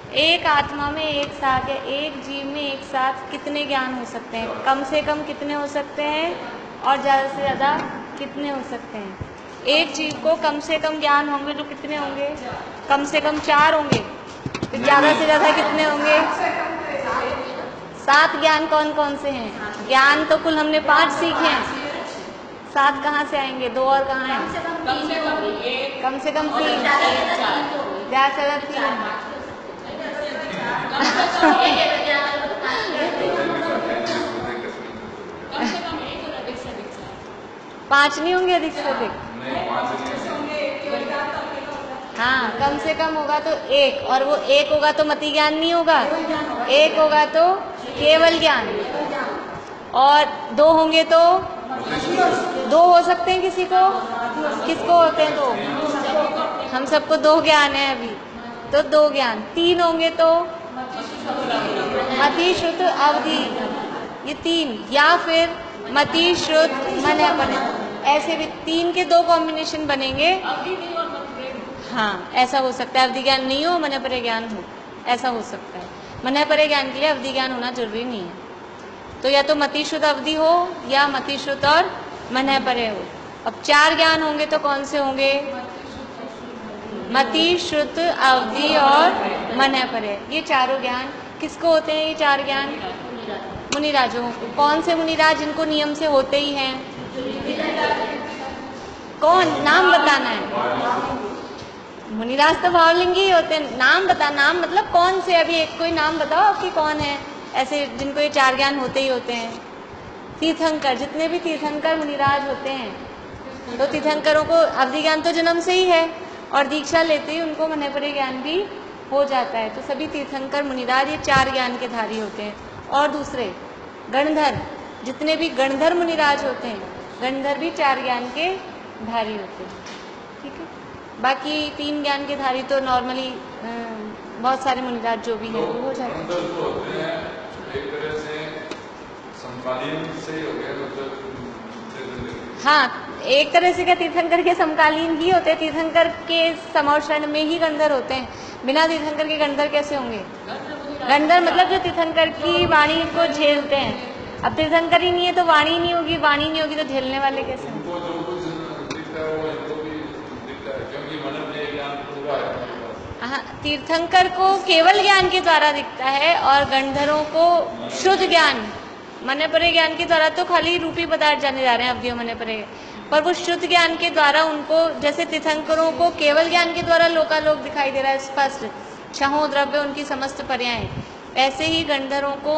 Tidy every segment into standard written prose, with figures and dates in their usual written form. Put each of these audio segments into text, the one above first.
एक आत्मा में एक साथ या एक जीव में एक साथ कितने ज्ञान हो सकते हैं? कम से कम कितने हो सकते हैं और ज़्यादा से ज़्यादा कितने हो सकते हैं? एक जीव को कम से कम ज्ञान होंगे तो कितने होंगे? कम से कम 4 होंगे। तो ज़्यादा से ज़्यादा कितने होंगे? 7 ज्ञान कौन कौन से हैं? ज्ञान तो कुल हमने 5 सीखे हैं, 7 कहाँ से आएंगे? 2 और कहाँ हैं? कम से कम 3, ज़्यादा से ज़्यादा 3। 5 नहीं होंगे अधिक से अधिक? हाँ, कम से कम होगा तो 1, और वो 1 होगा तो मति ज्ञान नहीं होगा, 1 होगा तो केवल ज्ञान, और 2 होंगे तो 2 हो सकते हैं किसी को? किसको होते हैं 2? हम सबको 2 ज्ञान है अभी, तो 2 ज्ञान। 3 होंगे तो मति श्रुत अवधि, ये 3, या फिर मति श्रुत मन अपन, ऐसे भी 3 के 2 कॉम्बिनेशन बनेंगे। हाँ, ऐसा हो सकता है, अवधि ज्ञान नहीं हो मन परे ज्ञान हो, ऐसा हो सकता है। मन परे ज्ञान के लिए अवधि ज्ञान होना जरूरी नहीं है। तो या तो मति श्रुत अवधि हो या मति श्रुत और मन परे हो। अब 4 ज्ञान होंगे तो कौन से होंगे? मति श्रुत अवधि और मन परे, ये चारों ज्ञान किसको होते हैं? ये 4 ज्ञान मुनिराजों को। कौन से मुनिराज जिनको नियम से होते ही हैं? कौन? नाम बताना है। मुनिराज तो भावलिंगी ही होते हैं, नाम बता, नाम मतलब कौन से? अभी एक कोई नाम बताओ कि कौन है ऐसे जिनको ये 4 ज्ञान होते ही होते हैं। तीर्थंकर, जितने भी तीर्थंकर मुनिराज होते हैं, तो तीर्थंकरों को अवधि ज्ञान तो जन्म से ही है, और दीक्षा लेते ही उनको मन परे ज्ञान भी हो जाता है। तो सभी तीर्थंकर मुनिराज ये 4 ज्ञान के धारी होते हैं। और दूसरे गणधर, जितने भी गणधर मुनिराज होते हैं, गणधर भी 4 ज्ञान के धारी होते हैं। ठीक है, बाकी 3 ज्ञान के धारी तो नॉर्मली बहुत सारे मुनिराज जो भी हैं वो हो जाते हैं। एक तरह से समकालीन से हो गया, मतलब हाँ, एक तरह से क्या तीर्थंकर के समकालीन ही होते हैं। तीर्थंकर के समौषण में ही गणधर होते हैं, बिना तीर्थंकर के गणधर कैसे होंगे? गणधर मतलब जो तीर्थंकर की वाणी को झेलते हैं। अब तीर्थंकर ही नहीं है तो वाणी नहीं होगी, वाणी नहीं होगी तो झेलने वाले कैसे होंगे? उनको जो कुछ दिखता है वो इनको भी दिखता है, क्योंकि मन में ज्ञान पूरा है। हाँ, तीर्थंकर को केवल ज्ञान के द्वारा दिखता है, और गणधरों को शुद्ध ज्ञान मन परे ज्ञान के द्वारा तो खाली रूपी पदार्थ जाने जा रहे हैं अवधियों मन परे, पर वो शुद्ध ज्ञान के द्वारा उनको, जैसे तीर्थंकरों को केवल ज्ञान के द्वारा लोकालोक दिखाई दे रहा है स्पष्ट, छहों द्रव्य उनकी समस्त पर्याय, ऐसे ही गणधरों को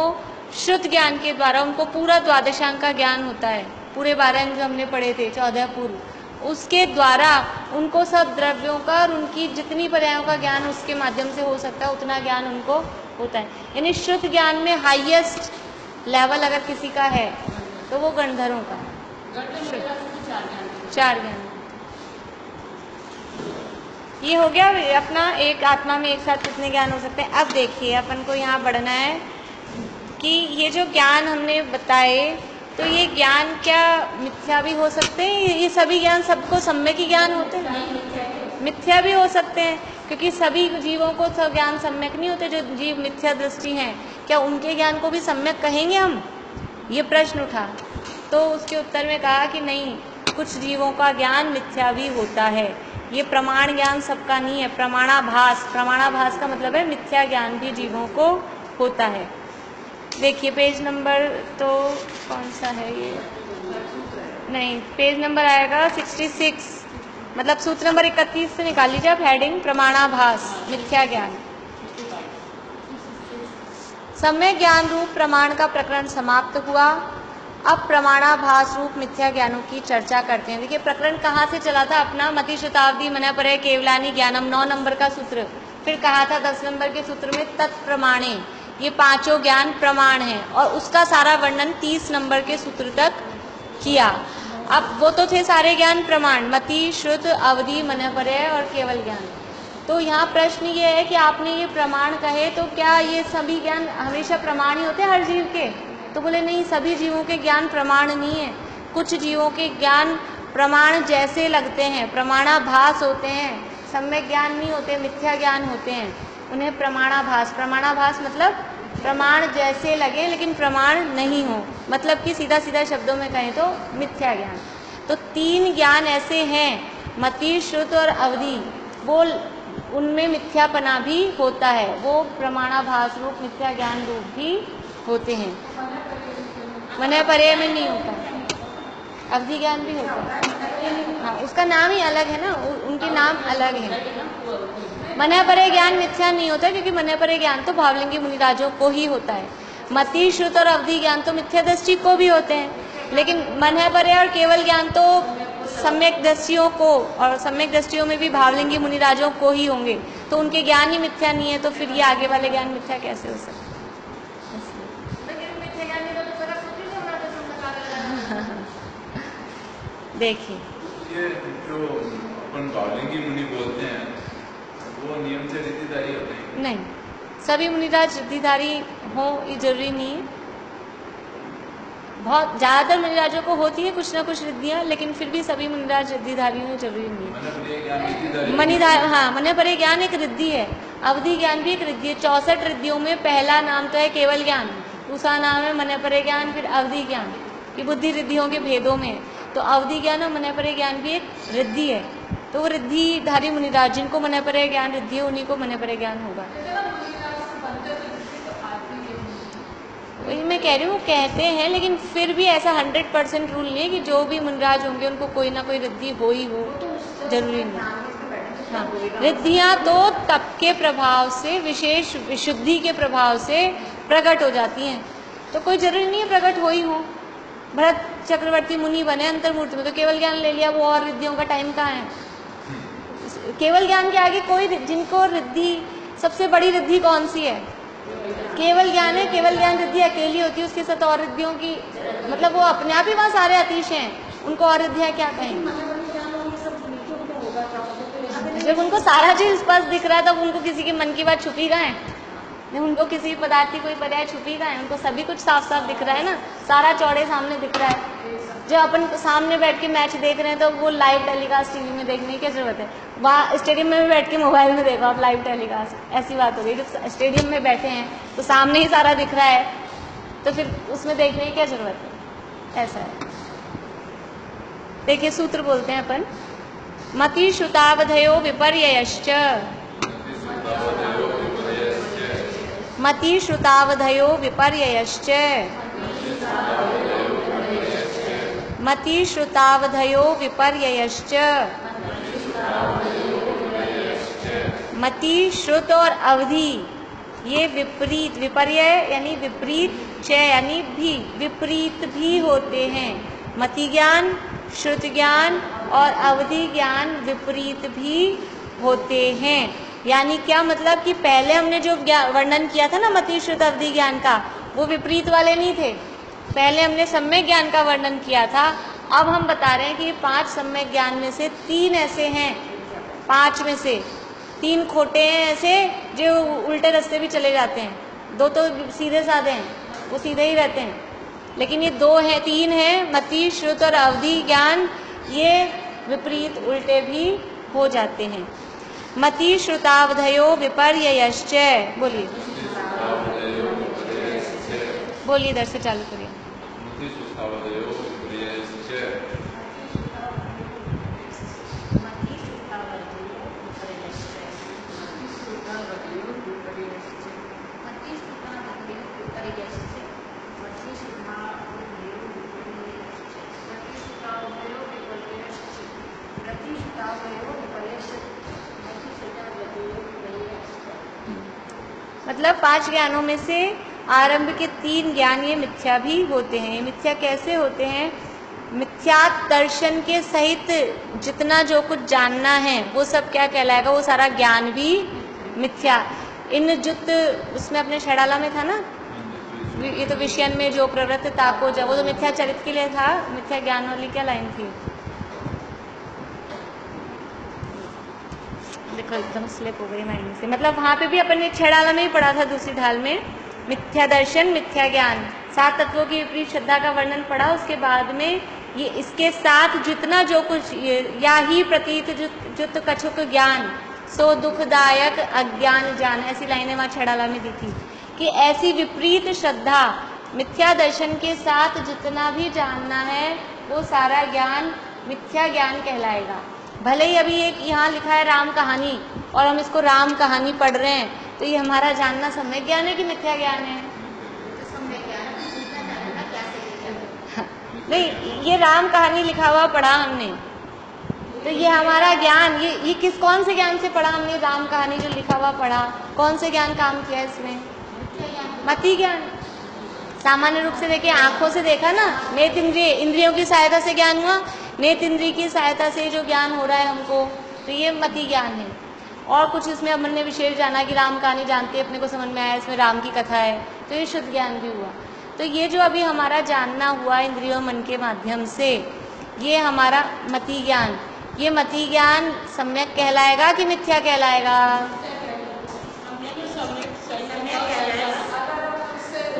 शुद्ध ज्ञान के द्वारा उनको पूरा द्वादशांक का ज्ञान होता है। पूरे 12 अंग जो हमने पढ़े थे 14 पूर्व, उसके द्वारा उनको सब द्रव्यों का और उनकी जितनी पर्यायों का ज्ञान उसके माध्यम से हो सकता है उतना ज्ञान उनको होता है। यानी शुद्ध ज्ञान में हाईएस्ट लेवल अगर किसी का है तो वो गणधरों का 4 ज्ञान। ये हो गया अपना एक आत्मा में एक साथ कितने ज्ञान हो सकते हैं। अब देखिए अपन को यहाँ बढ़ना है कि ये जो ज्ञान हमने बताए, तो ये ज्ञान क्या मिथ्या भी हो सकते हैं? ये सभी ज्ञान सबको सम्यक ही ज्ञान होते हैं? मिथ्या भी हो सकते हैं, क्योंकि सभी जीवों को सब ज्ञान सम्यक नहीं होते। जो जीव मिथ्या दृष्टि हैं, क्या उनके ज्ञान को भी सम्यक कहेंगे हम? ये प्रश्न उठा, तो उसके उत्तर में कहा कि नहीं, कुछ जीवों का ज्ञान मिथ्या भी होता है। ये प्रमाण ज्ञान सबका नहीं है, प्रमाणाभास। प्रमाणाभास का मतलब है मिथ्या ज्ञान भी जीवों को होता है। देखिए पेज नंबर तो कौन सा है ये? नहीं, पेज नंबर आएगा 66, मतलब सूत्र नंबर 31 से निकाल लीजिए आप हेडिंग, प्रमाणाभास मिथ्या ज्ञान। सम्यक ज्ञान रूप प्रमाण का प्रकरण समाप्त हुआ। अब प्रमाणाभास रूप मिथ्या ज्ञानों की चर्चा करते हैं। देखिए प्रकरण कहाँ से चला था अपना? मति शताब्दी मन परे केवलानी ज्ञानम 9 नंबर का सूत्र, फिर कहा था 10 नंबर के सूत्र में तत्प्रमाणे, ये 5 ज्ञान प्रमाण है, और उसका सारा वर्णन 30 नंबर के सूत्र तक किया। अब वो तो थे सारे ज्ञान प्रमाण, मति श्रुत अवधि मन परे और केवल ज्ञान। तो यहाँ प्रश्न ये है कि आपने ये प्रमाण कहे तो क्या ये सभी ज्ञान हमेशा प्रमाण ही होते हैं हर जीव के? तो बोले नहीं, सभी जीवों के ज्ञान प्रमाण नहीं है। कुछ जीवों के ज्ञान प्रमाण जैसे लगते हैं, प्रमाणाभास होते हैं, सम्यक ज्ञान नहीं होते, मिथ्या ज्ञान होते हैं। उन्हें प्रमाणाभास, प्रमाणाभास मतलब प्रमाण जैसे लगे लेकिन प्रमाण नहीं हो, मतलब कि सीधा सीधा शब्दों में कहें तो मिथ्या ज्ञान। तो 3 ज्ञान ऐसे हैं, मति, श्रुत और अवधि, वो उनमें मिथ्यापना भी होता है, वो प्रमाणाभास रूप मिथ्या ज्ञान रूप भी होते हैं। मन परे में नहीं होता, अवधि ज्ञान भी होता है। हाँ, उसका नाम ही अलग है ना, उनके नाम अलग है। मन परे ज्ञान मिथ्या नहीं होता, क्योंकि मन परे ज्ञान तो भावलिंगी मुनिराजों को ही होता है। मति, श्रुत और अवधि ज्ञान तो मिथ्या दृष्टि को भी होते हैं, लेकिन मन परे और केवल ज्ञान तो सम्यक दृष्टियों को, और सम्यक दृष्टियों में भी भावलिंगी मुनिराजों को ही होंगे, तो उनके ज्ञान ही मिथ्या नहीं है, तो फिर ये आगे वाले ज्ञान मिथ्या कैसे हो सकते? देखिए, ये जो अपन भावलिंगी मुनि बोलते हैं वो नियम से रिद्धिधारी होते हैं? नहीं, सभी मुनिराज रिद्धिधारी हो ये जरूरी नहीं है। बहुत ज़्यादातर मुनिराजों को होती है कुछ ना कुछ रिद्धियाँ, लेकिन फिर भी सभी मुनिराज रिद्धिधारी हों जरूरी नहीं है। मन परे ज्ञान एक रिद्धि है, अवधि ज्ञान भी एक रिद्धि है। 64 रिद्धियों में पहला नाम तो है केवल ज्ञान, दूसरा नाम है मन परे ज्ञान, फिर अवधि ज्ञान, कि बुद्धि रिद्धियों के भेदों में है। तो अवधि ज्ञान और मन परे ज्ञान भी एक रिद्धि है, तो वो रिद्धिधारी मुनिराज जिनको मन परे ज्ञान रिद्धि है उन्हीं को मन परे ज्ञान होगा। वही मैं कह रही हूँ, कहते हैं, लेकिन फिर भी ऐसा 100% रूल नहीं है कि जो भी मुनिराज होंगे उनको कोई ना कोई रिद्धि हो ही हो, जरूरी नहीं। हाँ, रिद्धियाँ तो तप के प्रभाव से, विशेष विशुद्धि के प्रभाव से प्रकट हो जाती हैं, तो कोई जरूरी नहीं है प्रकट हो ही हो। भरत चक्रवर्ती मुनि बने अंतर्मूर्ति में, तो केवल ज्ञान ले लिया, वो और रिद्धियों का टाइम कहाँ है? केवल ज्ञान के आगे कोई, जिनको रिद्धि, सबसे बड़ी रिद्धि कौन सी है? केवल ज्ञान है। केवल ज्ञान रिद्धि अकेली होती है, उसके साथ और रिद्धियों की, मतलब वो अपने आप ही वहाँ सारे अतिश हैं, उनको और रिद्धियाँ क्या कहेंगे? जब उनको सारा चीज स्पष्ट दिख रहा है तब उनको किसी के मन की बात छुपी कहाँ है? उनको किसी पदार्थ की कोई पर्याय छुपी कहाँ है? उनको सभी कुछ साफ साफ दिख रहा है ना, सारा चौड़े सामने दिख रहा है। जब अपन सामने बैठ के मैच देख रहे हैं तो वो लाइव टेलीकास्ट टीवी में देखने की क्या जरूरत है? वहाँ स्टेडियम में भी बैठ के मोबाइल में देखो आप लाइव टेलीकास्ट, ऐसी बात हो गई। जब स्टेडियम में बैठे हैं तो सामने ही सारा दिख रहा है, तो फिर उसमें देखने की क्या जरूरत है? ऐसा है। देखिए सूत्र बोलते हैं अपन, मति श्रुतावधयो विपर्ययश्च, मति श्रुतावधयो विपर्ययश्च, मति श्रुतावधयो विपर्ययश्च। मति, श्रुत और अवधि ये विपरीत, विपर्य यानी विपरीत, च यानी भी, विपरीत भी होते हैं। मति ज्ञान, श्रुत ज्ञान और अवधि ज्ञान विपरीत भी होते हैं। यानी क्या मतलब कि पहले हमने जो वर्णन किया था ना मति, श्रुत, अवधि ज्ञान का, वो विपरीत वाले नहीं थे। पहले हमने सम्यक ज्ञान का वर्णन किया था, अब हम बता रहे हैं कि 5 सम्यक ज्ञान में से 3 ऐसे हैं, 5 में से 3 खोटे हैं ऐसे जो उल्टे रास्ते भी चले जाते हैं। 2 तो सीधे साधे हैं, वो सीधे ही रहते हैं, लेकिन ये 2 हैं, 3 हैं, मति, श्रुत और अवधि ज्ञान, ये विपरीत उल्टे भी हो जाते हैं। मति श्रुतावधयो विपर्ययश्च, बोलिए बोलिए, इधर से चालू करिए। मतलब 5 ज्ञानों में से आरंभ के 3 ज्ञान ये मिथ्या भी होते हैं। ये मिथ्या कैसे होते हैं? मिथ्या दर्शन के सहित जितना जो कुछ जानना है वो सब क्या कहलाएगा? वो सारा ज्ञान भी मिथ्या। इन जुत उसमें अपने षडाला में था ना, ये तो विषयन में जो प्रवृत्त ताको जब, वो तो मिथ्या चरित्र के लिए था। मिथ्या ज्ञान वाली क्या लाइन थी? देखो एकदम स्लिप हो गई माइंड से। मतलब वहाँ पे भी अपन ने छेड़ाला में ही पढ़ा था, दूसरी ढाल में मिथ्या दर्शन, मिथ्या ज्ञान, 7 तत्वों की विपरीत श्रद्धा का वर्णन पढ़ा। उसके बाद में ये इसके साथ जितना जो कुछ या ही प्रतीत जुत कछुक ज्ञान, सो दुखदायक अज्ञान जान, ऐसी लाइनें वहाँ छड़ाला में दी थी कि ऐसी विपरीत श्रद्धा मिथ्या दर्शन के साथ जितना भी जानना है वो सारा ज्ञान मिथ्या ज्ञान कहलाएगा। भले ही अभी एक यहाँ लिखा है राम कहानी और हम इसको राम कहानी पढ़ रहे हैं, तो ये हमारा जानना सम्यक ज्ञान है कि मिथ्या ज्ञान है? नहीं, ये राम कहानी लिखा हुआ पढ़ा हमने, तो ये हमारा ज्ञान, ये किस कौन से ज्ञान से पढ़ा हमने? राम कहानी जो लिखा हुआ पढ़ा, कौन से ज्ञान काम किया इसमें? मति ज्ञान। सामान्य रूप से देखिए, आंखों से देखा ना, नेत्र इंद्रिय, इंद्रियों की सहायता से ज्ञान हुआ, नेत्र इंद्रिय की सहायता से जो ज्ञान हो रहा है हमको, तो ये मति ज्ञान है। और कुछ इसमें अब हमने विशेष जाना कि राम कहानी जानते, अपने को समझ में आया इसमें राम की कथा है, तो ये शुद्ध ज्ञान भी हुआ। तो ये जो अभी हमारा जानना हुआ इंद्रियों मन के माध्यम से, ये हमारा मति ज्ञान, ये मति ज्ञान सम्यक कहलाएगा कि मिथ्या कहलाएगा?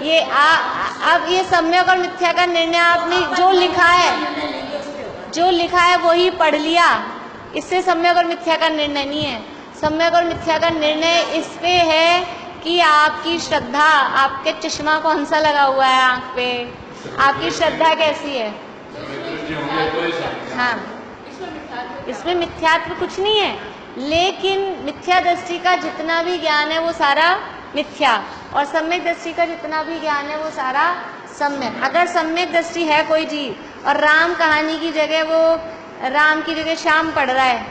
ये अब ये सम्यक और मिथ्या का निर्णय आपने जो लिखा है वही पढ़ लिया, इससे सम्यक और मिथ्या का निर्णय नहीं है। सम्यक और मिथ्या का निर्णय इस पे है कि आपकी श्रद्धा, आपके चश्मा कौन सा लगा हुआ है आंख पे, आपकी श्रद्धा कैसी है? हाँ, इसमें मिथ्यात्व कुछ नहीं है, लेकिन मिथ्या दृष्टि का जितना भी ज्ञान है वो सारा मिथ्या, और सम्यक दृष्टि का जितना भी ज्ञान है वो सारा सम्यक। अगर सम्यक दृष्टि है कोई जीव और राम कहानी की जगह वो राम की जगह श्याम पढ़ रहा है,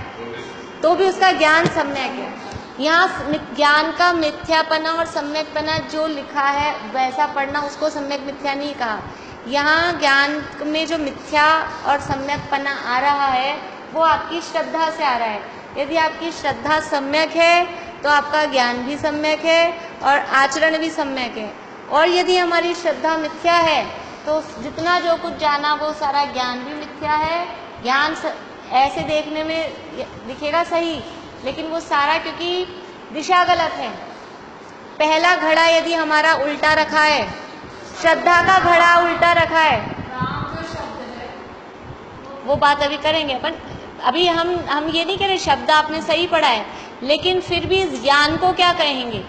तो भी उसका ज्ञान सम्यक है। यहाँ ज्ञान का मिथ्यापना और सम्यकपना जो लिखा है वैसा पढ़ना, उसको सम्यक मिथ्या नहीं कहा। यहाँ ज्ञान में जो मिथ्या और सम्यकपना आ रहा है वो आपकी श्रद्धा से आ रहा है। यदि आपकी श्रद्धा सम्यक है तो आपका ज्ञान भी सम्यक है और आचरण भी सम्यक है। और यदि हमारी श्रद्धा मिथ्या है तो जितना जो कुछ जाना वो सारा ज्ञान भी मिथ्या है। ज्ञान ऐसे देखने में दिखेगा सही, लेकिन वो सारा क्योंकि दिशा गलत है। पहला घड़ा यदि हमारा उल्टा रखा है, श्रद्धा का घड़ा उल्टा रखा है, वो बात अभी करेंगे अपन। अभी हम ये नहीं कह रहे शब्द आपने सही पढ़ा है, लेकिन फिर भी इस ज्ञान को क्या कहेंगे?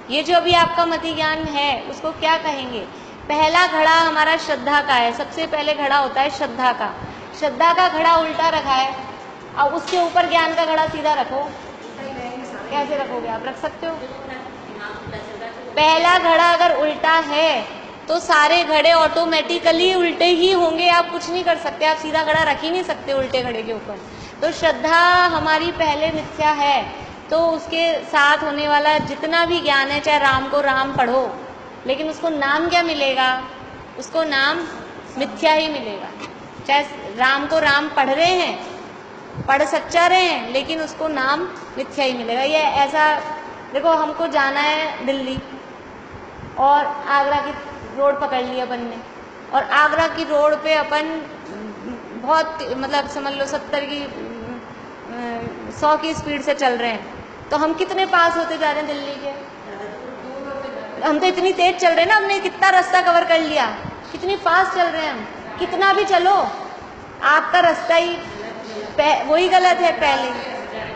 ये जो अभी आपका मति ज्ञान है उसको क्या कहेंगे? पहला घड़ा हमारा श्रद्धा का है, सबसे पहले घड़ा होता है श्रद्धा का। श्रद्धा का घड़ा उल्टा रखा है, अब उसके ऊपर ज्ञान का घड़ा सीधा रखो, कैसे रखोगे? आप रख सकते हो? पहला घड़ा अगर उल्टा है तो सारे घड़े ऑटोमेटिकली उल्टे ही होंगे, आप कुछ नहीं कर सकते, आप सीधा घड़ा रख ही नहीं सकते उल्टे घड़े के ऊपर। तो श्रद्धा हमारी पहले मिथ्या है, तो उसके साथ होने वाला जितना भी ज्ञान है, चाहे राम को राम पढ़ो, लेकिन उसको नाम क्या मिलेगा? उसको नाम मिथ्या ही मिलेगा। चाहे राम को राम पढ़ रहे हैं, पढ़ सच्चा रहे हैं, लेकिन उसको नाम मिथ्या ही मिलेगा। ये ऐसा देखो, हमको जाना है दिल्ली और आगरा की रोड पकड़ ली अपन ने, और आगरा की रोड पे अपन बहुत मतलब समझ लो 70 की 100 की स्पीड से चल रहे हैं, तो हम कितने पास होते जा रहे हैं दिल्ली के? हम तो इतनी तेज चल रहे हैं ना, हमने कितना रास्ता कवर कर लिया, कितनी फास्ट चल रहे हैं हम। कितना भी चलो, आपका रास्ता ही वही गलत है पहले।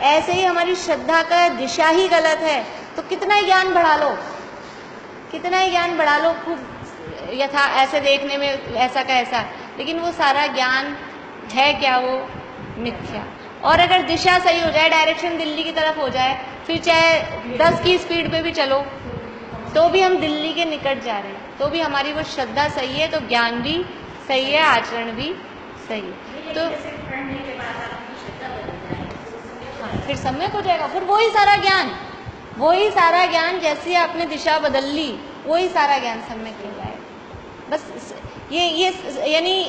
ऐसे ही हमारी श्रद्धा का दिशा ही गलत है, तो कितना ही ज्ञान बढ़ा लो, कितना ही ज्ञान बढ़ा लो, खूब यथा ऐसे देखने में ऐसा का ऐसा, लेकिन वो सारा ज्ञान है क्या? वो मिथ्या। और अगर दिशा सही हो जाए, डायरेक्शन दिल्ली की तरफ हो जाए, फिर चाहे 10 की स्पीड पे भी चलो, तो भी हम दिल्ली के निकट जा रहे हैं, तो भी हमारी वो श्रद्धा सही है, तो ज्ञान भी सही है, आचरण भी सही है। तो हाँ, फिर सम्यक हो जाएगा। फिर वही सारा ज्ञान जैसे आपने दिशा बदल ली, वही सारा ज्ञान सम्यक हो जाएगा। बस ये यानी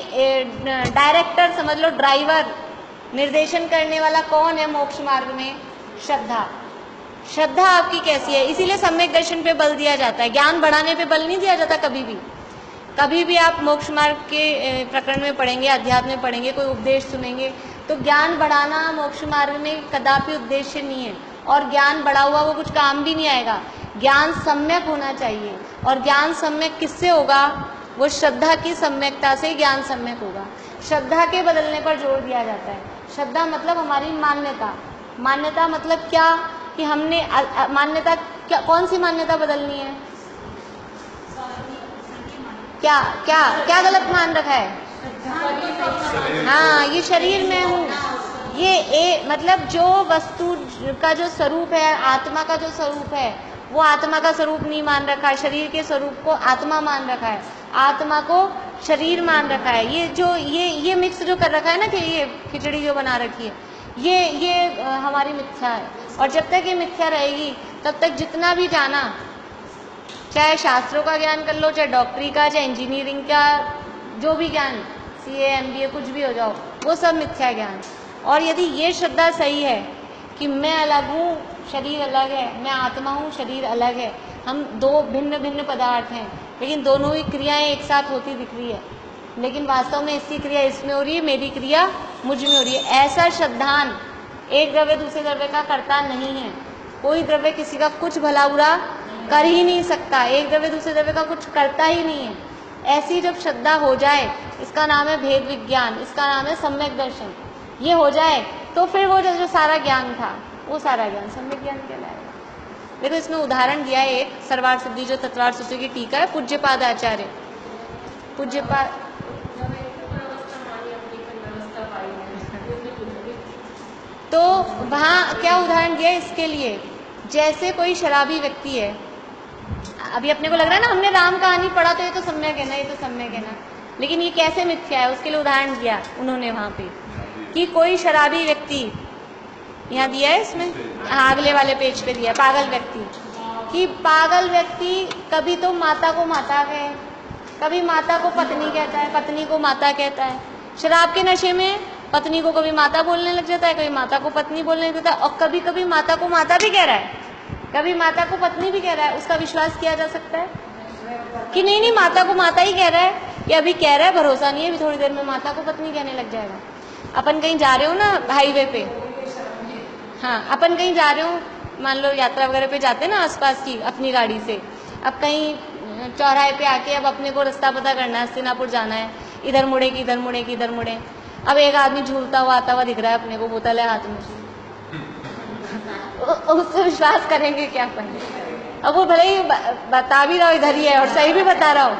डायरेक्टर समझ लो, ड्राइवर, निर्देशन करने वाला कौन है मोक्ष मार्ग में? श्रद्धा। श्रद्धा आपकी कैसी है? इसीलिए सम्यक दर्शन पे बल दिया जाता है, ज्ञान बढ़ाने पे बल नहीं दिया जाता कभी भी। कभी भी आप मोक्ष मार्ग के प्रकरण में पढ़ेंगे, अध्यात्म में पढ़ेंगे, कोई उपदेश सुनेंगे, तो ज्ञान बढ़ाना मोक्ष मार्ग में कदापि उद्देश्य नहीं है, और ज्ञान बढ़ा हुआ वो कुछ काम भी नहीं आएगा। ज्ञान सम्यक होना चाहिए, और ज्ञान सम्यक किससे होगा? वो श्रद्धा की सम्यकता से ज्ञान सम्यक होगा। श्रद्धा के बदलने पर जोर दिया जाता है। श्रद्धा मतलब हमारी मान्यता, मान्यता मतलब क्या कि हमने मान्यता क्या, कौन सी मान्यता बदलनी है? क्या क्या क्या गलत मान रखा है? हाँ, ये शरीर में हूँ, ये मतलब जो वस्तु का जो स्वरूप है, आत्मा का जो स्वरूप है, वो आत्मा का स्वरूप नहीं मान रखा है, शरीर के स्वरूप को आत्मा मान रखा है, आत्मा को शरीर मान रखा है। ये मिक्स जो कर रखा है ना, कि ये खिचड़ी जो बना रखी है, ये हमारी मिथ्या है। और जब तक ये मिथ्या रहेगी तब तक जितना भी जाना, चाहे शास्त्रों का ज्ञान कर लो, चाहे डॉक्टरी का, चाहे इंजीनियरिंग का, जो भी ज्ञान, CA MBA कुछ भी हो जाओ, वो सब मिथ्या ज्ञान। और यदि ये श्रद्धा सही है कि मैं अलग हूँ, शरीर अलग है, मैं आत्मा हूँ, शरीर अलग है, हम दो भिन्न भिन्न पदार्थ हैं, लेकिन दोनों ही क्रियाएं एक साथ होती दिख रही है, लेकिन वास्तव में इसकी क्रिया इसमें हो रही है, मेरी क्रिया मुझ में हो रही है, ऐसा श्रद्धान एक द्रव्य दूसरे द्रव्य का करता नहीं है। कोई द्रव्य किसी का कुछ भला बुरा कर ही नहीं सकता, एक द्रव्य दूसरे द्रव्य का कुछ करता ही नहीं है। ऐसी जब श्रद्धा हो जाए, इसका नाम है भेद विज्ञान, इसका नाम है सम्यक दर्शन। ये हो जाए तो फिर वो जो सारा ज्ञान था, वो सारा ज्ञान सम्यक ज्ञान कहलाएगा। देखो इसमें उदाहरण दिया है एक सर्वार्थ सिद्धि जो तत्वार्थ सूत्र की टीका है, पूज्यपाद आचार्य, पूज्यपाद तो वहाँ क्या उदाहरण दिया इसके लिए, जैसे कोई शराबी व्यक्ति है, अभी अपने को लग रहा है ना हमने राम कहानी पढ़ा तो ये तो सम्यक है ना, ये तो सम्यक है ना, लेकिन ये कैसे मिथ्या है, उसके लिए उदाहरण दिया उन्होंने वहाँ पे कि कोई शराबी व्यक्ति, यहाँ दिया है इसमें, अगले वाले पेज पे दिया है, पागल व्यक्ति, कि पागल व्यक्ति कभी तो माता को माता कहे, कभी माता को पत्नी कहता है, पत्नी को माता कहता है, शराब के नशे में पत्नी को कभी माता बोलने लग जाता है, कभी माता को पत्नी बोलने लग जाता है, और कभी कभी माता को माता भी कह रहा है, कभी माता को पत्नी भी कह रहा है। उसका विश्वास किया जा सकता है कि नहीं नहीं माता को माता ही कह रहा है, कि अभी कह रहा है, भरोसा नहीं है, अभी थोड़ी देर में माता को पत्नी कहने लग जाएगा। अपन कहीं जा रहे हो ना हाईवे पे, हाँ अपन कहीं जा रहे हो, मान लो यात्रा वगैरह पे जाते हैं ना आसपास की अपनी गाड़ी से, अब कहीं चौराहे पे आके अब अपने को रास्ता पता करना है, हस्तिनापुर जाना है, इधर मुड़े कि इधर मुड़े कि इधर मुड़े, अब एक आदमी झूलता हुआ आता हुआ दिख रहा है अपने को, बोतल है हाथ में, उससे विश्वास करेंगे क्या अपन? अब वो भले ही बता भी रहा हो इधर ही है और सही भी बता रहा हो,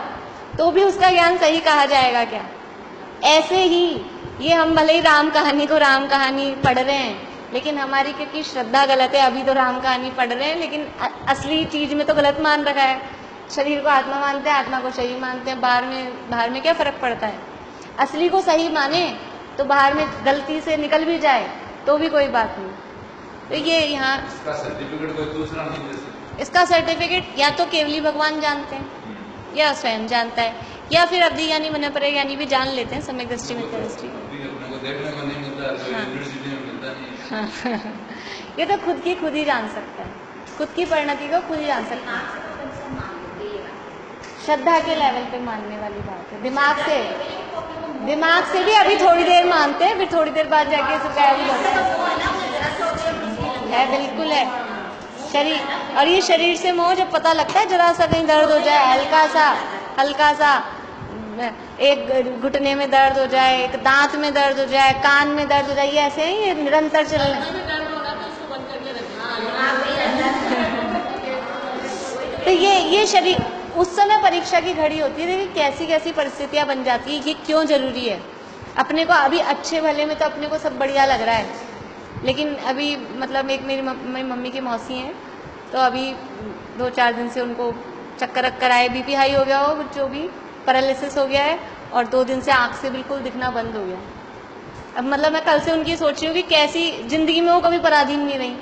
तो भी उसका ज्ञान सही कहा जाएगा क्या? ऐसे ही ये हम भले ही राम कहानी को राम कहानी पढ़ रहे हैं, लेकिन हमारी क्योंकि श्रद्धा गलत है, अभी तो राम कहानी पढ़ रहे हैं, लेकिन असली चीज में तो गलत मान रखा है। शरीर को आत्मा मानते हैं, आत्मा को शरीर मानते हैं, बाहर में क्या फर्क पड़ता है? असली को सही माने तो बाहर में गलती से निकल भी जाए तो भी कोई बात नहीं। तो ये यहाँ इसका सर्टिफिकेट कोई दूसरा नहीं दे सकता, इसका सर्टिफिकेट या तो केवली भगवान जानते हैं या स्वयं जानता है, या फिर अवधि ज्ञानी मन पर ज्ञानी भी जान लेते हैं, सम्यक दृष्टि मिथ्या दृष्टि। अपने को देखने को नहीं मिलता, यूनिवर्सिटी में मिलता नहीं। हाँ। ये तो खुद की खुद ही जान सकता है, खुद की परिणति को खुद ही जान सकता है। श्रद्धा के लेवल पे मानने वाली बात है, दिमाग से भी अभी थोड़ी देर मानते हैं, फिर थोड़ी देर बाद जाके इसे गायब हो जाता है, बिल्कुल है शरीर। और ये शरीर से मोह जब पता लगता है, जरा सा कहीं दर्द हो जाए, हल्का सा एक घुटने में दर्द हो जाए, एक दांत में दर्द हो जाए, कान में दर्द हो जाए, ये ऐसे ही ये निरंतर चल रहा है। तो ये शरीर उस समय परीक्षा की घड़ी होती है, देखिए कैसी कैसी परिस्थितियां बन जाती है, ये क्यों जरूरी है। अपने को अभी अच्छे भले में तो अपने को सब बढ़िया लग रहा है, लेकिन अभी मतलब एक मेरी मम्मी की मौसी हैं, तो अभी 2-4 दिन से उनको चक्कर आए, BP हाई हो गया हो, जो भी पैरालिसिस हो गया है, और 2 दिन से आँख से बिल्कुल दिखना बंद हो गया। अब मतलब मैं कल से उनकी सोच रही हूँ कि कैसी जिंदगी में वो कभी पराधीन नहीं रही,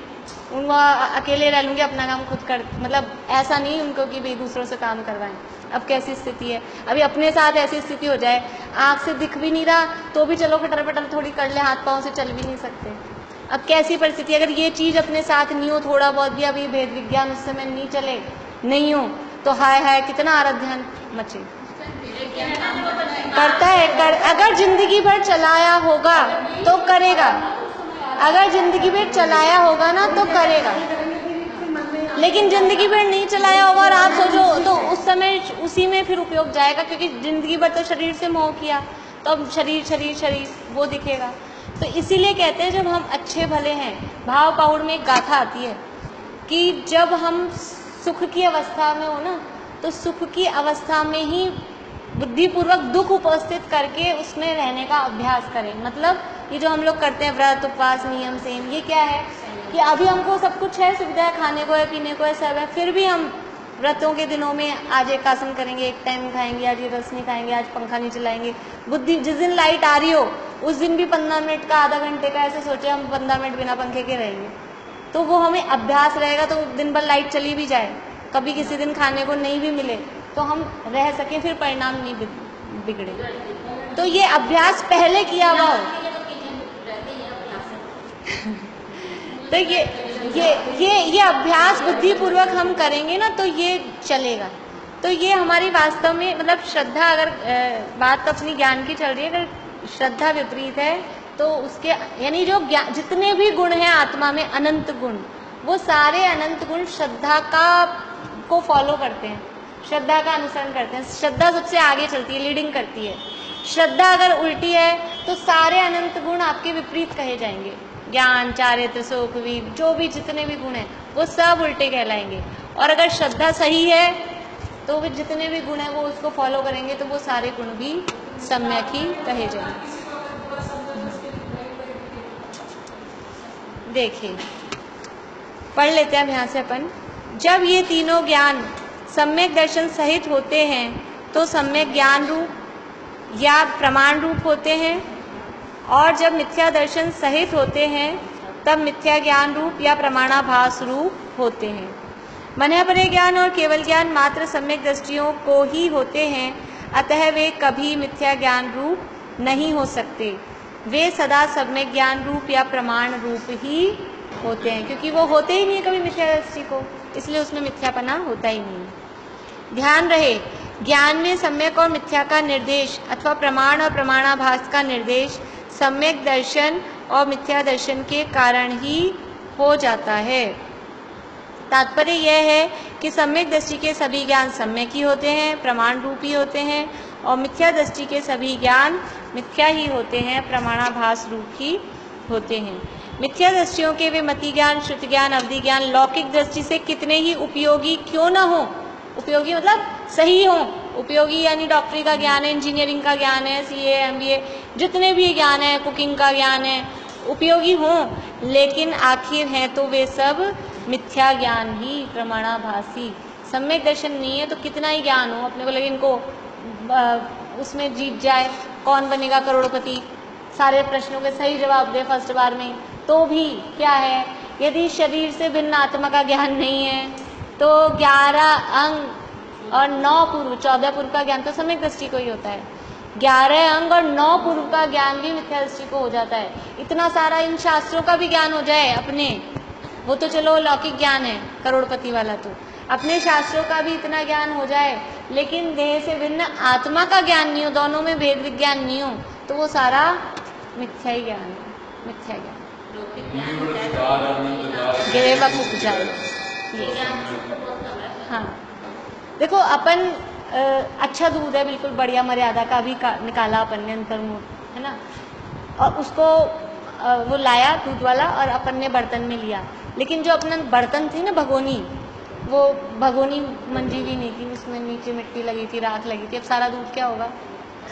उनको अकेले रह लूँगी, अपना काम खुद कर, मतलब ऐसा नहीं उनको कि भाई दूसरों से काम करवाएं। अब कैसी स्थिति है, अभी अपने साथ ऐसी स्थिति हो जाए, आँख से दिख भी नहीं रहा तो भी चलो खटर पटर थोड़ी कर ले, हाथ पाँव से चल भी नहीं सकते। अब कैसी परिस्थिति, अगर ये चीज़ अपने साथ नहीं हो, थोड़ा बहुत भी अभी भेद विज्ञान उस समय नहीं चले, नहीं हो, तो हाय कितना आराध्यान मचे। करता है अगर जिंदगी भर चलाया होगा तो करेगा, अगर जिंदगी भर चलाया होगा ना तो करेगा, लेकिन जिंदगी भर नहीं चलाया होगा और आप सोचो तो उस समय उसी में फिर उपयोग जाएगा, क्योंकि जिंदगी भर तो शरीर से मोह किया, तो अब शरीर वो दिखेगा। तो इसीलिए कहते हैं जब हम अच्छे भले हैं, भाव पौड़ में एक गाथा आती है कि जब हम सुख की अवस्था में हो ना, तो सुख की अवस्था में ही बुद्धिपूर्वक दुख उपस्थित करके उसमें रहने का अभ्यास करें। मतलब ये जो हम लोग करते हैं व्रत उपवास नियम सेम, ये क्या है कि अभी हमको सब कुछ है, सुविधा खाने को है, पीने को है, सब है, फिर भी हम व्रतों के दिनों में आज एक आसन करेंगे, एक टाइम खाएंगे, आज ये रस नहीं खाएंगे, आज पंखा नहीं चलाएंगे। बुद्धि जिस दिन लाइट आ रही हो उस दिन भी 15 मिनट का, आधा घंटे का ऐसे सोचे हम 15 मिनट बिना पंखे के रहेंगे, तो वो हमें अभ्यास रहेगा। तो दिन भर लाइट चली भी जाए, कभी किसी दिन खाने को नहीं भी मिले, तो हम रह सकें, फिर परिणाम नहीं बिगड़े। तो ये अभ्यास पहले किया हुआ हो तो ये अभ्यास बुद्धिपूर्वक हम करेंगे ना, तो ये चलेगा। तो ये हमारी वास्तव में मतलब श्रद्धा, अगर बात तो अपनी ज्ञान की चल रही है, अगर श्रद्धा विपरीत है तो उसके यानी जो जितने भी गुण हैं आत्मा में, अनंत गुण, वो सारे अनंत गुण श्रद्धा को फॉलो करते हैं, श्रद्धा का अनुसरण करते हैं। श्रद्धा सबसे आगे चलती है, लीडिंग करती है। श्रद्धा अगर उल्टी है तो सारे अनंत गुण आपके विपरीत कहे जाएंगे। ज्ञान, चारित्र, सुख, वीर, जो भी जितने भी गुण हैं वो सब उल्टे कहलाएंगे। और अगर श्रद्धा सही है तो वे जितने भी गुण हैं वो उसको फॉलो करेंगे, तो वो सारे गुण भी सम्यक ही कहे जाएंगे। देखिए, पढ़ लेते हैं अब यहाँ से अपन। जब ये तीनों ज्ञान सम्यक दर्शन सहित होते हैं तो सम्यक ज्ञान रूप या प्रमाण रूप होते हैं, और जब मिथ्या दर्शन सहित होते हैं तब मिथ्या ज्ञान रूप या प्रमाणाभास रूप होते हैं। मन्यपरे ज्ञान और केवल ज्ञान मात्र सम्यक दृष्टियों को ही होते हैं, अतः वे कभी मिथ्या ज्ञान रूप नहीं हो सकते। वे सदा सम्यक ज्ञान रूप या प्रमाण रूप ही होते हैं, क्योंकि वो होते ही नहीं है कभी मिथ्या दृष्टि को, इसलिए उसमें मिथ्यापना होता ही नहीं। ध्यान रहे, ज्ञान में सम्यक और मिथ्या का निर्देश अथवा प्रमाण और प्रमाणाभास का निर्देश सम्यक दर्शन और मिथ्या दर्शन के कारण ही हो जाता है। तात्पर्य यह है कि सम्यक दृष्टि के सभी ज्ञान सम्यक ही होते हैं, प्रमाण रूप ही होते हैं, और मिथ्या दृष्टि के सभी ज्ञान मिथ्या ही होते हैं, प्रमाणाभास रूप ही होते हैं। मिथ्या दृष्टियों के वे मति ज्ञान, श्रुति ज्ञान, अवधि ज्ञान लौकिक दृष्टि से कितने ही उपयोगी क्यों न हो, उपयोगी मतलब सही हो, उपयोगी यानी डॉक्टरी का ज्ञान है, इंजीनियरिंग का ज्ञान है, सीए, एमबीए, जितने भी ज्ञान है, कुकिंग का ज्ञान है, उपयोगी हों, लेकिन आखिर हैं तो वे सब मिथ्या ज्ञान ही, प्रमाणाभासी। सम्यक दर्शन नहीं है तो कितना ही ज्ञान हो अपने को, लेकिन इनको उसमें जीत जाए, कौन बनेगा करोड़पति, सारे प्रश्नों के सही जवाब दे फर्स्ट बार में, तो भी क्या है, यदि शरीर से भिन्न आत्मा का ज्ञान नहीं है तो 11 अंग और 9 पूर्व, 14 पूर्व का ज्ञान तो सम्यक दृष्टि को ही होता है, 11 अंग और 9 पूर्व का ज्ञान भी मिथ्या दृष्टि को हो जाता है। इतना सारा इन शास्त्रों का भी ज्ञान हो जाए अपने, वो तो चलो लौकिक ज्ञान है करोड़पति वाला, तो अपने शास्त्रों का भी इतना ज्ञान हो जाए, लेकिन देह से भिन्न आत्मा का ज्ञान नहीं हो, दोनों में भेद विज्ञान नहीं हो, तो वो सारा मिथ्या ही ज्ञान है, मिथ्या ज्ञान। हाँ, देखो अपन अच्छा दूध है, बिल्कुल बढ़िया मर्यादा का भी निकाला अपन ने अंतर्मुख, है ना, और उसको वो लाया दूध वाला और अपन ने बर्तन में लिया, लेकिन जो अपना बर्तन थी ना भगोनी, वो भगोनी मंजी भी नहीं थी, उसमें नीचे मिट्टी लगी थी, राख लगी थी, अब सारा दूध क्या होगा,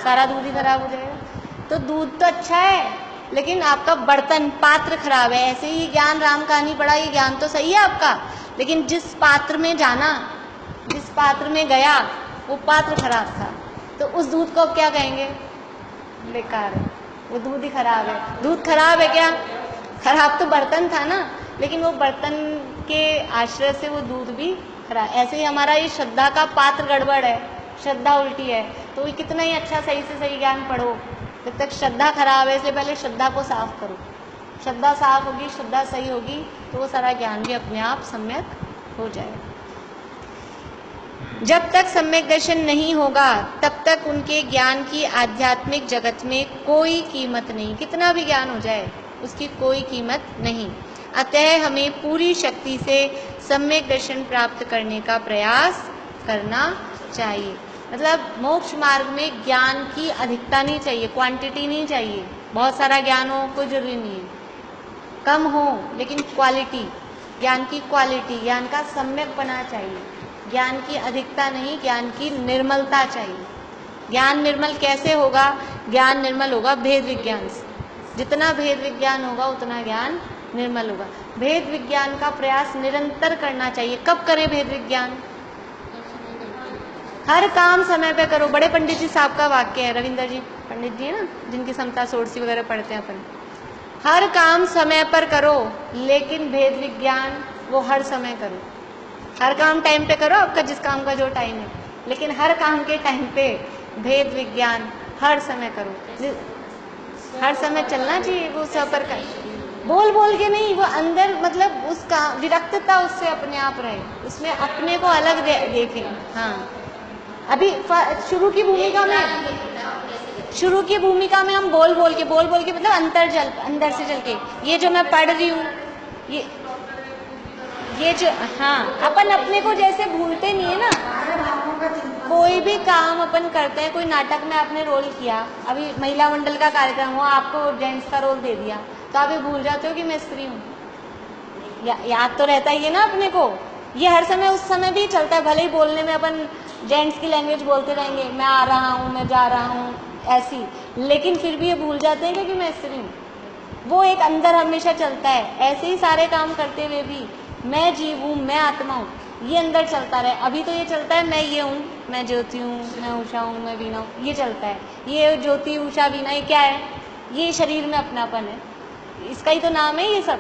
सारा दूध ही खराब हो जाएगा। तो दूध तो अच्छा है लेकिन आपका बर्तन, पात्र खराब है। ऐसे ही ज्ञान, राम कहानी पढ़ा, ये ज्ञान तो सही है आपका, लेकिन जिस पात्र में जाना, जिस पात्र में गया वो पात्र खराब था, तो उस दूध को अब क्या कहेंगे, बेकार है, वो दूध ही खराब है। दूध खराब है क्या, खराब तो बर्तन था ना, लेकिन वो बर्तन के आश्रय से वो दूध भी खराब। ऐसे ही हमारा ये श्रद्धा का पात्र गड़बड़ है, श्रद्धा उल्टी है, तो ये कितना ही अच्छा सही से सही ज्ञान पढ़ो, जब तक श्रद्धा खराब है, इसलिए पहले श्रद्धा को साफ करो। श्रद्धा साफ होगी, श्रद्धा सही होगी, तो वो सारा ज्ञान भी अपने आप सम्यक हो जाएगा। जब तक सम्यक दर्शन नहीं होगा तब तक उनके ज्ञान की आध्यात्मिक जगत में कोई कीमत नहीं, कितना भी ज्ञान हो जाए उसकी कोई कीमत नहीं। अतः हमें पूरी शक्ति से सम्यक दर्शन प्राप्त करने का प्रयास करना चाहिए। मतलब मोक्ष मार्ग में ज्ञान की अधिकता नहीं चाहिए, क्वांटिटी नहीं चाहिए, बहुत सारा ज्ञान हो कोई जरूरी नहीं है, कम हो लेकिन क्वालिटी, ज्ञान की क्वालिटी, ज्ञान का सम्यकपना चाहिए, ज्ञान की अधिकता नहीं, ज्ञान की निर्मलता चाहिए। ज्ञान निर्मल कैसे होगा? ज्ञान निर्मल होगा भेद विज्ञान से। जितना भेद विज्ञान होगा उतना ज्ञान निर्मल होगा। भेद विज्ञान का प्रयास निरंतर करना चाहिए। कब करें भेद विज्ञान? हर काम समय पे करो। बड़े पंडित जी साहब का वाक्य है, रविंद्र जी पंडित जी है ना, जिनकी समता सोड़सी वगैरह पढ़ते हैं अपन। हर काम समय पर करो, लेकिन भेद विज्ञान वो हर समय करो। हर काम टाइम पे करो, आपका जिस काम का जो टाइम है, लेकिन हर काम के टाइम पे भेद विज्ञान हर समय करो। हर समय चलना चाहिए वो सब पर कर, बोल बोल के नहीं, वो अंदर मतलब उसका विरक्तता उससे अपने आप रहे, उसमें अपने को अलग देखें। हाँ, अभी शुरू की भूमिका में हम बोल बोल के मतलब अंदर से चल के, ये जो मैं पढ़ रही हूँ, ये जो, हाँ, अपन अपने को जैसे भूलते नहीं है ना। कोई भी काम अपन करते हैं, कोई नाटक में आपने रोल किया, अभी महिला मंडल का कार्यक्रम हो, आपको जेंट्स का रोल दे दिया, तो आप ये भूल जाते हो कि मैं स्त्री हूँ। याद तो रहता ही है ना अपने को। ये हर समय उस समय भी चलता है, भले ही बोलने में अपन जेंट्स की लैंग्वेज बोलते रहेंगे, मैं आ रहा हूँ, मैं जा रहा हूँ, ऐसी, लेकिन फिर भी ये भूल जाते हैं कि मैं स्त्री हूँ। वो एक अंदर हमेशा चलता है। ऐसे ही सारे काम करते हुए भी मैं जीव हूँ, मैं आत्मा हूँ, ये अंदर चलता रहे। अभी तो ये चलता है मैं ये हूँ, मैं ज्योति हूँ, मैं उषा हूँ, मैं वीणा हूँ, ये चलता है। ये ज्योति उषा वीणा ये क्या है? ये शरीर में अपनापन है, इसका ही तो नाम है ये सब,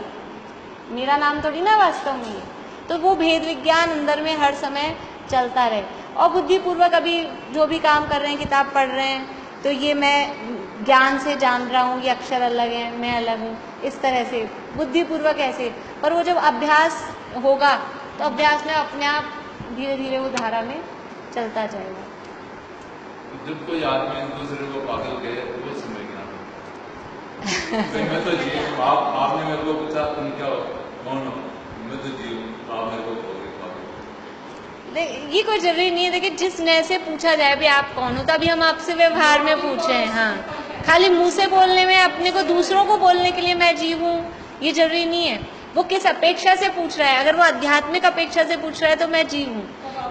मेरा नाम थोड़ी ना वास्तव में ये। तो वो भेद विज्ञान अंदर में हर समय चलता रहे, और बुद्धिपूर्वक अभी जो भी काम कर रहे हैं, किताब पढ़ रहे हैं, तो ये मैं ज्ञान से जान रहा हूँ, ये अक्षर अलग हैं, मैं अलग हूँ, इस तरह से बुद्धिपूर्वक ऐसे। पर वो जब अभ्यास होगा तो अभ्यास में अपने आप धीरे धीरे वो धारा में चलता जाएगा। जब कोई आदमी दूसरे को पागल कहे तो वो समझना मैं तो जीव, आपने मेरे को पूछा तुम क्या हो, कौन हो? मैं तो जीव, आप मेरे को कहोगे पागल। ये कोई जरूरी नहीं है। देखिए, जिस नए से पूछा जाए भी आप कौन हो, तभी हम आपसे व्यवहार में पूछे हैं। हाँ, खाली मुंह से बोलने में, अपने को दूसरों को बोलने के लिए मैं जीव हूँ, ये जरूरी नहीं है। वो किस अपेक्षा से पूछ रहा है? अगर वो आध्यात्मिक अपेक्षा से पूछ रहा है तो मैं जीव हूँ।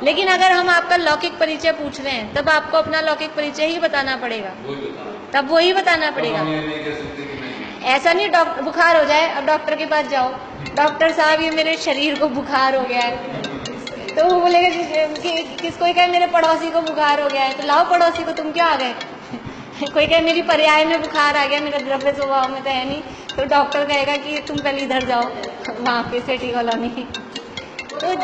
लेकिन अगर हम आपका लौकिक परिचय पूछ रहे हैं, तब आपको अपना लौकिक परिचय ही बताना पड़ेगा, तब वही बताना पड़ेगा। ऐसा नहीं डॉक्टर बुखार हो जाए, अब डॉक्टर के पास जाओ, डॉक्टर साहब ये मेरे शरीर को बुखार हो गया है, तो वो बोलेगा किसको कहे मेरे पड़ोसी को बुखार हो गया है, तो लाओ पड़ोसी को, तुम क्यों आ गए? कोई कहे मेरी पर्याय में बुखार आ गया, मेरा द्रव्य स्वभाव में तो है नहीं, तो डॉक्टर कहेगा कि तुम पहले इधर जाओ, वहाँ पे सिटी कॉलोनी। तो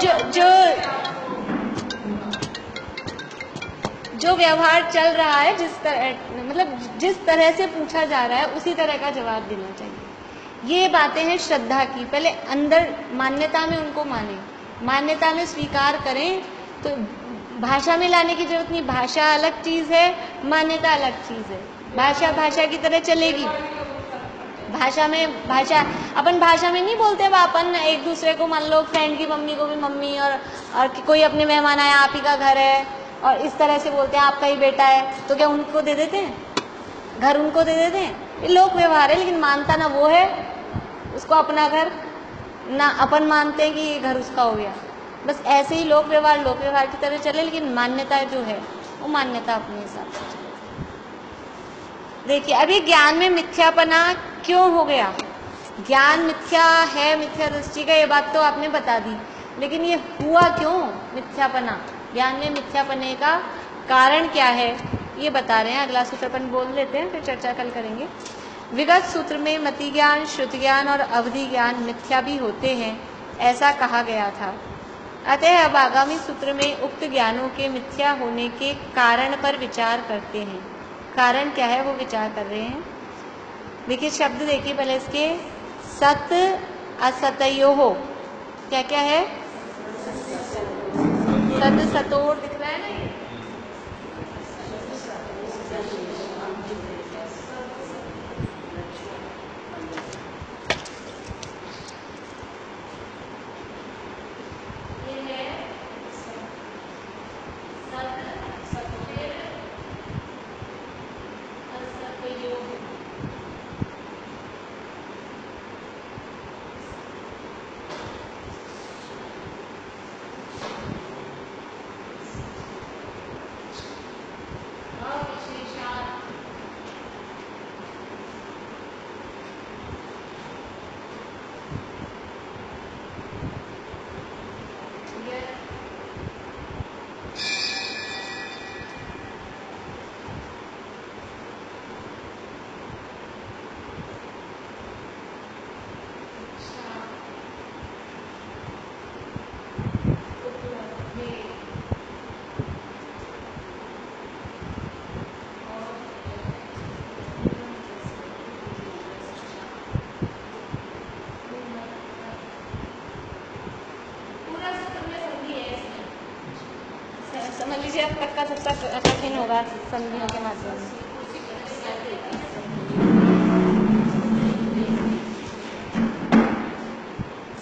जो व्यवहार चल रहा है, जिस तरह से पूछा जा रहा है, उसी तरह का जवाब देना चाहिए। ये बातें हैं श्रद्धा की। पहले अंदर मान्यता में उनको माने, मान्यता में स्वीकार करें, तो भाषा में लाने की जरूरत नहीं। भाषा अलग चीज़ है, मान्यता अलग चीज़ है। भाषा भाषा की तरह चलेगी। अपन भाषा में नहीं बोलते, अपन एक दूसरे को, मान लो फ्रेंड की मम्मी को भी मम्मी, और कोई अपने मेहमान आया, आप ही का घर है, और इस तरह से बोलते हैं आपका ही बेटा है, तो क्या उनको दे देते हैं घर? उनको दे देते हैं? ये लोक व्यवहार है, लेकिन मानता ना वो है उसको अपना घर, ना अपन मानते हैं कि ये घर उसका हो गया। बस ऐसे ही लोक व्यवहार की तरह चले, लेकिन मान्यता जो है वो मान्यता अपने हिसाब से चले। देखिए, अभी ज्ञान में मिथ्यापना क्यों हो गया? ज्ञान मिथ्या है, मिथ्या दृष्टि का, ये बात तो आपने बता दी, लेकिन ये हुआ क्यों मिथ्यापना? ज्ञान में मिथ्यापने का कारण क्या है, ये बता रहे हैं। अगला सूत्र अपन बोल लेते हैं, फिर चर्चा कल करेंगे। विगत सूत्र में मति ज्ञान, श्रुति ज्ञान और अवधि ज्ञान मिथ्या भी होते हैं, ऐसा कहा गया था। अतः अब आगामी सूत्र में उक्त ज्ञानों के मिथ्या होने के कारण पर विचार करते हैं। कारण क्या है वो विचार कर रहे हैं। देखिए, शब्द देखिए पहले इसके, सत असतयोः, क्या क्या है? सत सतोर दिख रहा है ना, ये समझ लीजिए अब तक का सबसे कठिन होगा संधियों के माध्यम से।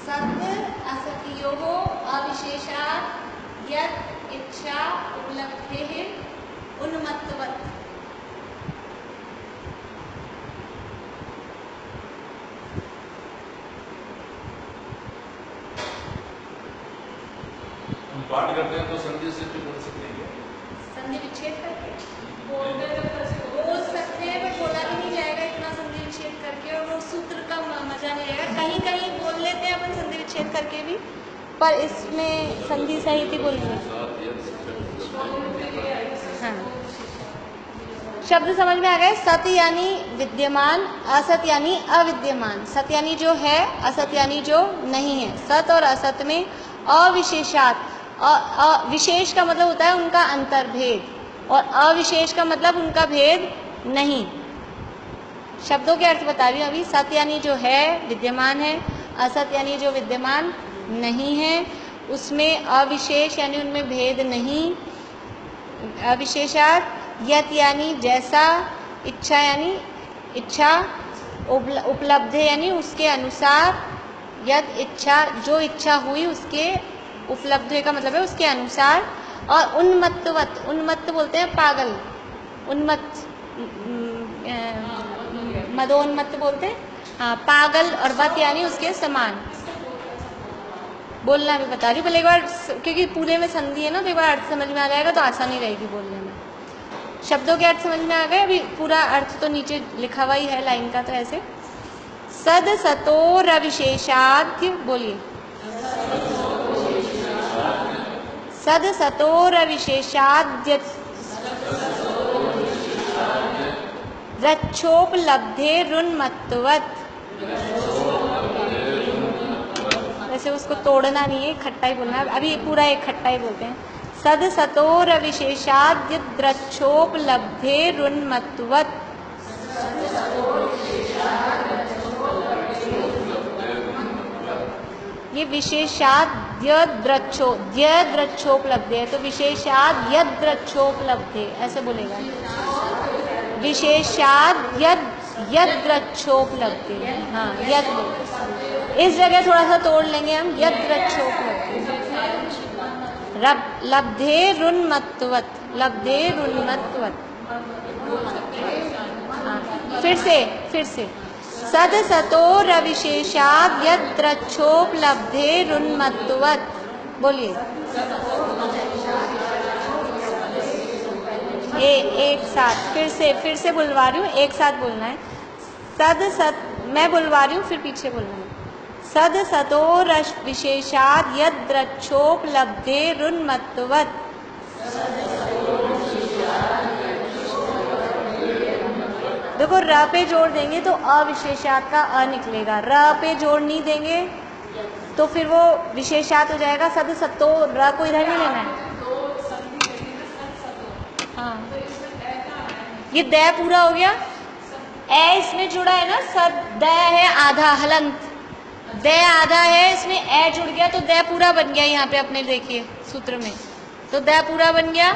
सत्य असत्योः अविशेषात् यत् इच्छा उपलब्धेः उन्मत्तवत्। हम पाठ करते हैं तो संधि से भी बोल सकते हैं। संधि विच्छेद करके बोल सकते हैं, बट बोला भी नहीं जाएगा इतना संधि विच्छेद करके, और वो सूत्र का मजा नहीं आएगा। कहीं कहीं बोल लेते हैं अपन संधि विच्छेद करके भी, पर इसमें संधि सहित ही बोलेंगे। हाँ, शब्द समझ में आ गए। सत्य यानी विद्यमान, असत यानी अविद्यमान। सत्य यानी जो है, असत यानी जो नहीं है। सत और असत में अविशेषात, विशेष का मतलब होता है उनका अंतर्भेद, और अविशेष का मतलब उनका भेद नहीं। शब्दों के अर्थ बता रही हूँ अभी। सत्य यानी जो है, विद्यमान है। असत यानी जो विद्यमान नहीं है। उसमें अविशेष यानी उनमें भेद नहीं। अविशेषात। यत यानी जैसा। इच्छा यानी इच्छा। उपलब्ध यानी उसके अनुसार। यत इच्छा, जो इच्छा हुई उसके, उपलब्ध का मतलब है उसके अनुसार। और उन्मत्तवत, उन्मत्त बोलते हैं पागल, उन्मत्त, मदोन्मत्त बोलते हैं। हाँ, पागल, और वत यानी उसके समान। बोलना भी बता रही हूँ पहले एक बार, क्योंकि पूरे में संधि है ना, तो एक बार अर्थ समझ में आ जाएगा तो आसानी रहेगी बोलने में। शब्दों के अर्थ समझ में आ गए। अभी पूरा अर्थ तो नीचे लिखा हुआ ही है लाइन का, तो ऐसे सद सतोर अविशेषाद्य, बोलिए सद सतोर अविशेषाद्य रक्षोपलब्धे रुन्मत्तवत्। वैसे उसको तोड़ना नहीं है, इकट्ठा ही बोलना है। अभी पूरा इकट्ठा ही बोलते हैं। सद सतोर अविशेषाद्य द्रक्षोपलब्धे रुन्मत्तवत्। ये विशेषाद यद्रक्षो, द्रक्षोपलब्धे है, तो विशेषाद यद्रक्षोपलब्धे ऐसे बोलेगा। विशेषाद यद्रक्षोपलब्धे। हाँ, यद, इस जगह थोड़ा सा तोड़ लेंगे हम। यद्रक्षोपलब्धे, लब्धे रुन्मत्तवत्, लब्धे रुन्मत्तवत्। हाँ, फिर से सद सतोर अविशेषाद यद्रक्षोपलब्धे रुन्मत्तवत्। बोलिए एक साथ। फिर से बुलवा रही हूँ, एक साथ बोलना है। मैं बुलवा रही हूँ, फिर पीछे बोलना है। सद सतोर विशेषाद यद्रक्षोपलब्धे रुन्मत्तवत्। देखो, र पे जोड़ देंगे तो अविशेषात का अ निकलेगा। र पे जोड़ नहीं देंगे तो फिर वो विशेषात हो जाएगा। सद सतो, र को इधर नहीं लेना है। हाँ, ये द पूरा हो गया। ए इसमें जुड़ा है ना, सद द है आधा, हलंत द आधा है, इसमें ए जुड़ गया तो द पूरा बन गया। यहाँ पे अपने देखिए सूत्र में, तो द पूरा बन गया।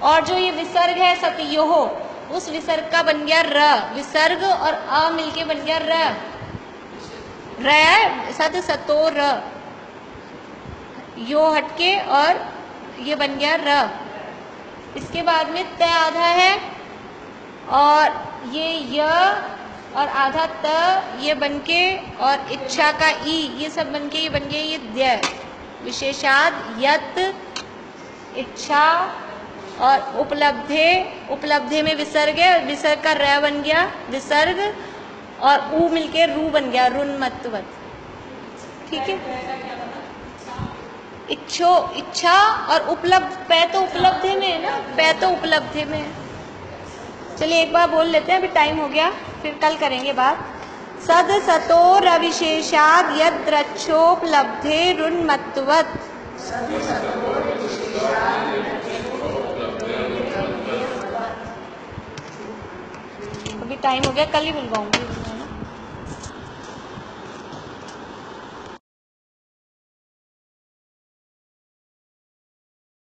और जो ये विसर्ग है सतयोः, उस विसर्ग का बन गया र। विसर्ग और अ मिलके बन गया र। सद सतो र, यो हटके और ये बन गया र। इसके बाद में त आधा है, और ये य और आधा त, ये बनके, और इच्छा का ई, ये सब बनके ये बन गया ये द्य। विशेषाद यत, इच्छा, और उपलब्धे में विसर्ग है, विसर्ग का र बन गया विसर्ग, और ऊ मिलके रू बन गया रुन्मत्तवत्। ठीक है। इच्छा और उपलब्ध, पै तो उपलब्धे में है ना, पै तो उपलब्धे में है। चलिए एक बार बोल लेते हैं, अभी टाइम हो गया, फिर कल करेंगे बात। सद सतोर अविशेषाद यद्रक्षोपलब्धे रुन्मत्तवत्। अभी टाइम हो गया, कल ही बुलवाऊंगी।